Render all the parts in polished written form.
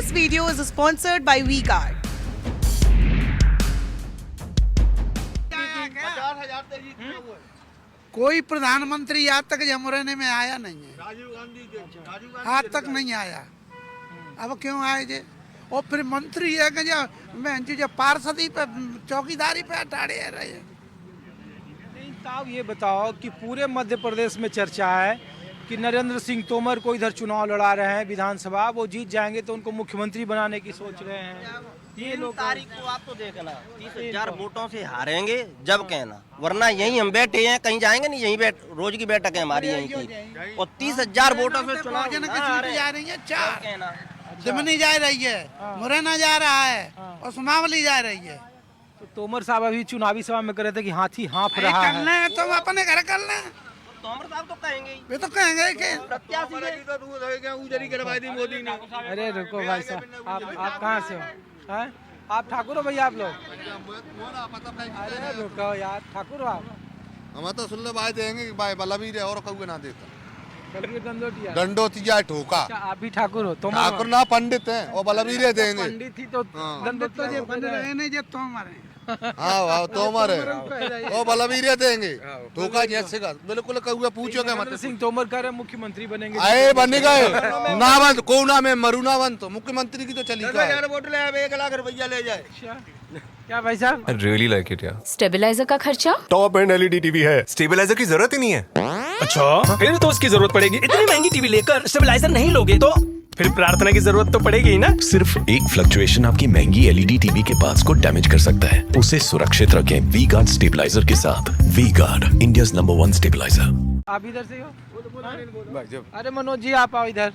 This video is sponsored by V-Guard. कोई प्रधानमंत्री आज तक जमुरेने में आया नहीं है। राजीव गांधी आज तक नहीं आया। अब क्यों आए जे? और फिर मंत्री है कि जो पार्षदी पे चौकीदारी पे अटाड़े रहे। नहीं साहब, ये बताओ कि पूरे मध्य प्रदेश में चर्चा है कि नरेंद्र सिंह तोमर को इधर चुनाव लड़ा रहे हैं विधानसभा, वो जीत जाएंगे तो उनको मुख्यमंत्री बनाने की सोच रहे हैं। ये 3 लोग तारीख को आप तो देखना 30,000 वोटों से हारेंगे जब कहना, वरना यहीं हम बैठे हैं, कहीं जाएंगे नहीं, यहीं रोज की बैठक है हमारी यहीं की, और 30,000 वोटों से चुनाव जा रही है, चार कहना दिमनी जा रही है, मुरैना जा रहा है और सुमावली जा रही है। तो तोमर साहब अभी चुनावी सभा में कह रहे थे कि हाथी हाँफ रहा है। करना है तो अपने घर कर लें। तोमर साहब तो कहेंगे ही। वे तो कहेंगे कि प्रत्याशी है। उजरी करवाई थी मोदी ने। अरे रुको भाई साहब, आप कहाँ से हो? हैं? आप ठाकुर हो भैया आप लोग? अरे रुको यार, ठाकुर हो आप? हम तो सुन ले भाई देंगे कि भाई बलबीर और कहूँ ना देता बलबीर दंडोतिया। दंडोतिया ठोका। अच्छा, आप भी ठाकुर हो? तोमर ठाकुर ना पंडित हैं और बलबीर देंगे। पंडित ही तो दंडोतिया ये बन रहे नहीं जब तो हमारे हाँ वाह तोमर है और बलबीर देंगे ठोका जैसे का बिल्कुल कहूँ पूछो क्या नरेंद्र मतलब सिंह तोमर कह रहे हैं मुख्यमंत्री बनेंगे। आए बन गए नावंत कोना में मरुनावंत तो मुख्यमंत्री की तो चली गई। वोट ले 1 लाख रुपया ले जाए। क्या भाई साहब? I really like it, yeah. Stabiliser का खर्चा? टॉप एंड एलईडी टीवी है, स्टेबलाइजर की जरूरत ही नहीं है। अच्छा, फिर तो उसकी जरूरत पड़ेगी। इतनी महंगी टीवी लेकर स्टेबलाइजर नहीं लोगे तो फिर प्रार्थना की जरूरत तो पड़ेगी ही ना। सिर्फ एक फ्लक्चुएशन आपकी महंगी एलईडी टीवी के पार्ट्स को डैमेज कर सकता है। उसे सुरक्षित रखें V-Guard स्टेबलाइजर के साथ। V-Guard, India's number 1 stabiliser. आप इधर से हो? अरे मनोज जी आप आओ इधर।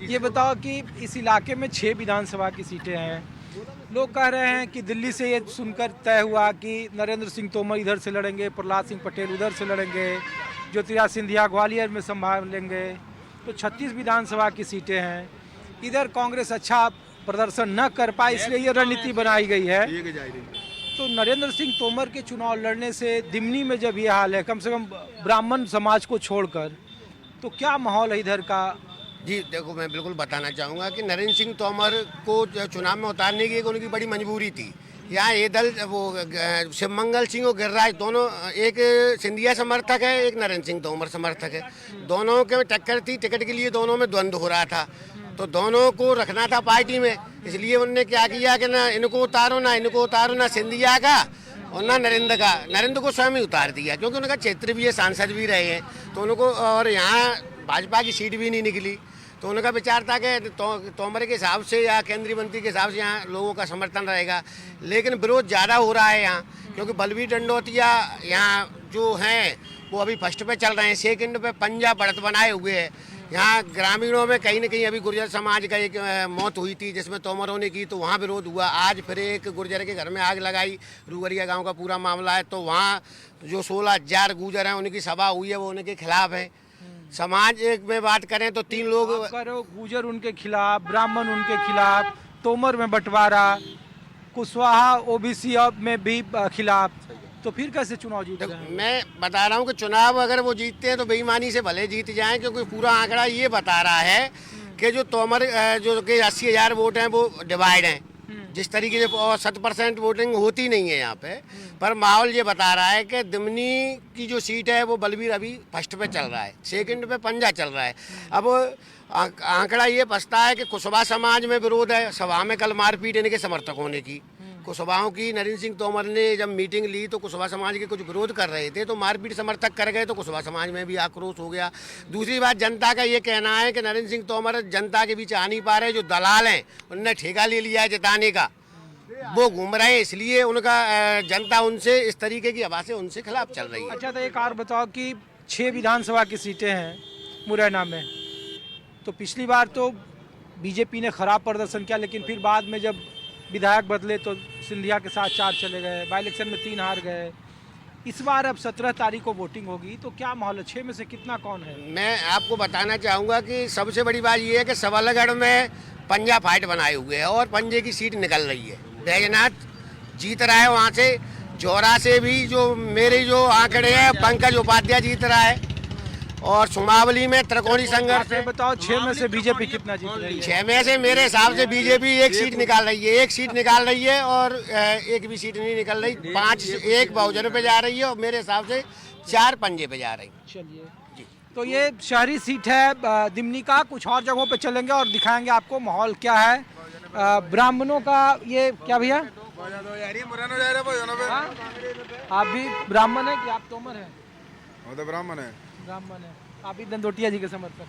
ये बताओ कि इस इलाके में 6 विधानसभा की सीटें हैं। लोग कह रहे हैं कि दिल्ली से ये सुनकर तय हुआ कि नरेंद्र सिंह तोमर इधर से लड़ेंगे, प्रहलाद सिंह पटेल उधर से लड़ेंगे, ज्योतिरादित्य सिंधिया ग्वालियर में संभाल लेंगे, तो 36 विधानसभा की सीटें हैं। इधर कांग्रेस अच्छा प्रदर्शन न कर पाए, इसलिए ये रणनीति बनाई गई है। तो नरेंद्र सिंह तोमर के चुनाव लड़ने से दिमनी में जब ये हाल है, कम से कम ब्राह्मण समाज को छोड़कर, तो क्या माहौल है इधर का? जी देखो, मैं बिल्कुल बताना चाहूँगा कि नरेंद्र सिंह तोमर को चुनाव में उतारने की एक उनकी बड़ी मजबूरी थी। यहाँ ये दल वो शिवमंगल सिंह और गिरिराज दोनों, एक सिंधिया समर्थक है, एक नरेंद्र सिंह तोमर समर्थक है, दोनों के टक्कर थी। टिकट के लिए दोनों में द्वंद्व हो रहा था, तो दोनों को रखना था पार्टी में। इसलिए उन्होंने क्या किया कि ना इनको उतारो ना सिंधिया का और ना नरेंद्र का। नरेंद्र को स्वयं ही उतार दिया क्योंकि उनका क्षेत्र भी है, सांसद भी रहे हैं, तो उनको, और यहाँ भाजपा की सीट भी नहीं निकली, तो उनका विचार था कि तोमर के हिसाब से या केंद्रीय मंत्री के हिसाब से यहाँ लोगों का समर्थन रहेगा। लेकिन विरोध ज़्यादा हो रहा है यहाँ, क्योंकि बलबीर दंडोतिया यहाँ जो हैं वो अभी फर्स्ट पे चल रहे हैं, सेकंड पे पंजा बढ़त बनाए हुए हैं। यहाँ ग्रामीणों में कहीं न कहीं अभी गुर्जर समाज का एक मौत हुई थी जिसमें तोमरों ने की, तो वहाँ विरोध हुआ। आज फिर एक गुर्जर के घर में आग लगाई, रूगरिया गांव का पूरा मामला है, तो वहाँ जो 16,000 गुर्जर हैं उनकी सभा हुई है, वो उनके खिलाफ है। समाज एक में बात करें तो 3 लोग करो, गुर्जर उनके खिलाफ, ब्राह्मण उनके खिलाफ, तोमर में बंटवारा, कुशवाहा ओबीसी में भी खिलाफ, तो फिर कैसे चुनाव जीत रहे हैं? मैं बता रहा हूँ कि चुनाव अगर वो जीतते हैं तो बेईमानी से भले जीत जाएं, क्योंकि पूरा आंकड़ा ये बता रहा है कि जो तोमर जो कि 80,000 वोट हैं वो डिवाइड हैं। जिस तरीके से 100% वोटिंग होती नहीं है यहाँ पे, पर माहौल ये बता रहा है कि दिमनी की जो सीट है वो बलबीर अभी फर्स्ट पे चल रहा है, सेकंड पे पंजा चल रहा है। अब आंकड़ा ये बसता है कि कुशवाहा समाज में विरोध है। सभा में कल मारपीट इनके समर्थकों ने की, कुशवाहों की। नरेंद्र सिंह तोमर ने जब मीटिंग ली तो कुशवाहा समाज के कुछ विरोध कर रहे थे, तो मारपीट समर्थक कर गए, तो कुशवाहा समाज में भी आक्रोश हो गया। दूसरी बात, जनता का ये कहना है कि नरेंद्र सिंह तोमर जनता के बीच आ नहीं पा रहे। जो दलाल हैं उनने ठेका ले लिया है जिताने का, वो घूम रहे हैं, इसलिए उनका जनता उनसे इस तरीके की आवाज़ें उनसे खिलाफ चल रही है। अच्छा, तो एक और बताओ कि 6 विधानसभा की सीटें हैं मुरैना में, तो पिछली बार तो बीजेपी ने खराब प्रदर्शन किया, लेकिन फिर बाद में जब विधायक बदले तो सिंधिया के साथ 4 चले गए, बाई इलेक्शन में 3 हार गए। इस बार अब 17 तारीख को वोटिंग होगी, तो क्या माहौल है? 6 में से कितना कौन है? मैं आपको बताना चाहूँगा कि सबसे बड़ी बात ये है कि सबलगढ़ में पंजा फाइट बनाए हुए है और पंजे की सीट निकल रही है। बैजनाथ जीत रहा है वहाँ से, जौरा से भी जो मेरे जो आंकड़े हैं पंकज उपाध्याय जीत रहा है, और सुमावली में त्रिकोणी संघर्ष ये बताओ 6 में से बीजेपी कितना जीत रही है? 6 में से मेरे हिसाब से बीजेपी एक सीट निकाल रही है, एक सीट निकाल रही है और एक भी सीट नहीं निकल रही। 5 एक बहुजन पे जा रही है और मेरे हिसाब से 4 पंजे पे जा रही है। चलिए, तो ये शहरी सीट है दिमनी का। कुछ और जगहों पे चलेंगे और दिखाएंगे आपको माहौल क्या है। ब्राह्मणों का ये क्या भैया, आप भी ब्राह्मण है कि आप तोमर है? तो ब्राह्मण है। ब्राह्मण है। आप भी दंदोटिया जी के समर्थक?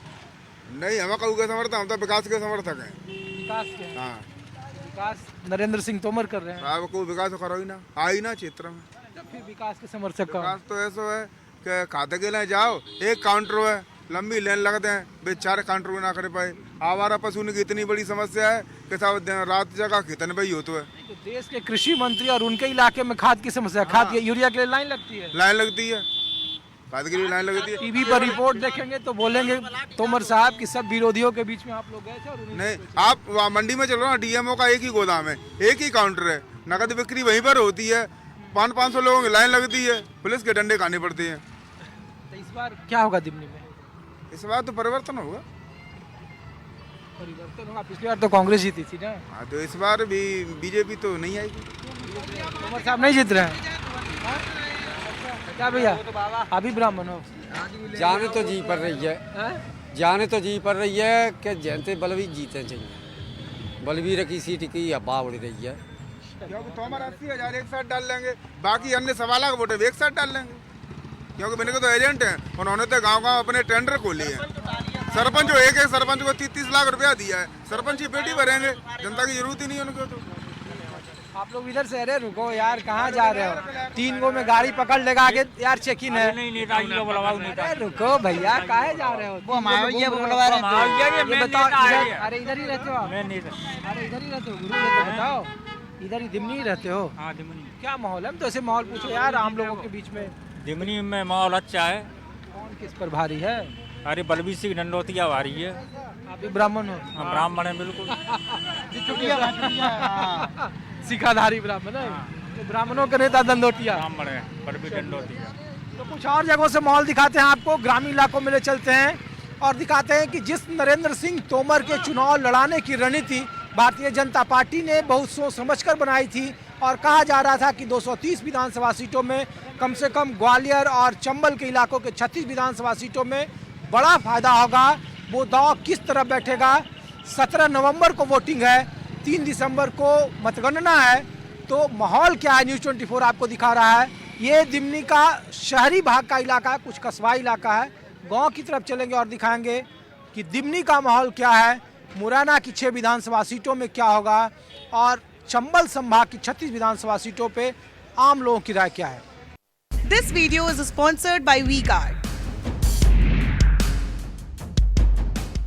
नहीं, हम कहू के समर्थक, हम तो विकास के समर्थक हैं। विकास के? हाँ, विकास नरेंद्र सिंह तोमर कर रहे हैं। आप को विकास करो ही ना, आई ना क्षेत्र में। फिर विकास के समर्थक का विकास तो ऐसा है कि खाते के लिए जाओ, एक काउंटर है, लंबी लाइन लगते हैं, बेचारे काउंटर भी ना कर पाए। आवारा पशु की इतनी बड़ी समस्या है कि सब दिन रात जगह कितने भाई होते है। तो देश के कृषि मंत्री और उनके इलाके में खाद की समस्या, खाद यूरिया के लिए लाइन लगती है। लाइन लगती है, खाद के लिए लाइन लगती है। टीवी पर रिपोर्ट देखेंगे तो बोलेंगे तोमर साहब कि सब विरोधियों के बीच में आप लोग गए थे और नहीं, आप वहाँ मंडी में चलो ना, डीएमओ का एक ही गोदाम है, एक ही काउंटर है, नकद बिक्री वहीं पर होती है। 500 लोगों की लाइन लगती है, पुलिस के डंडे खाने पड़ते हैं। तो इस बार क्या होगा दिमनी में? इस बार तो परिवर्तन होगा। परिवर्तन होगा? पिछली बार तो कांग्रेस जीती थी ना। हाँ, तो इस बार भी बीजेपी तो नहीं आएगी। तोमर साहब नहीं जीत रहे हैं क्या भैया? अभी ब्राह्मण हो? जाने तो जी पड़ रही है, जाने तो जी पड़ रही है कि जनते बलवीर जीते चाहिए। बलवीर की सीट की हवा उड़ रही है, क्योंकि तोमर 80,000 एक साथ डाल लेंगे, बाकी अन्य 1.25 लाख वोट एक साथ डाल लेंगे, क्योंकि मैंने को तो एजेंट हैं, उन्होंने तो गांव-गांव अपने टेंडर खोले हैं। सरपंच जो एक सरपंच को 30-30 लाख रुपया दिया है, सरपंच की पेटी भरेंगे, जनता की जरूरत ही नहीं है उनको। तो आप लोग इधर से, अरे रुको यार, कहाँ जा रहे हो? 3 गो में गाड़ी पकड़ लेगा आगे यार, चेकिंग है। अरे रुको भैया, काहे जा रहे हो? वो बताओ, अरे इधर ही रहते हो आप? अरे इधर ही रहते हो गुरु, ये तो बताओ, इधर ही दिमनी रहते हो? हाँ, दिमनी। क्या माहौल है? हम तो ऐसे माहौल पूछो यार आम लोगों के बीच में। दिमनी में माहौल अच्छा है। कौन किस पर भारी है? अरे बलबीर सिंह डंडोतिया भारी है। आप भी ब्राह्मण हो? हाँ, ब्राह्मण है बिल्कुल। सिखाधारी ब्राह्मण है। तो ब्राह्मणों के नेता दंडोतिया ब्राह्मण है, बलबीर डंडोतिया। तो कुछ और जगहों से माहौल दिखाते हैं आपको, ग्रामीण इलाकों में ले चलते हैं और दिखाते हैं कि जिस नरेंद्र सिंह तोमर के चुनाव लड़ाने की रणनीति भारतीय जनता पार्टी ने बहुत सोच समझकर बनाई थी और कहा जा रहा था कि 230 विधानसभा सीटों में कम से कम ग्वालियर और चंबल के इलाकों के 36 विधानसभा सीटों में बड़ा फायदा होगा, वो दांव किस तरह बैठेगा। 17 नवंबर को वोटिंग है, 3 दिसंबर को मतगणना है, तो माहौल क्या है न्यूज़ 24 आपको दिखा रहा है। ये दिमनी का शहरी भाग का इलाका है, कुछ कस्बाई इलाका है। गांव की तरफ चलेंगे और दिखाएंगे कि दिमनी का माहौल क्या है, मुरैना की 6 विधानसभा सीटों में क्या होगा और चंबल संभाग की 36 विधानसभा सीटों पे आम लोगों की राय क्या है। This video is sponsored by V-Guard.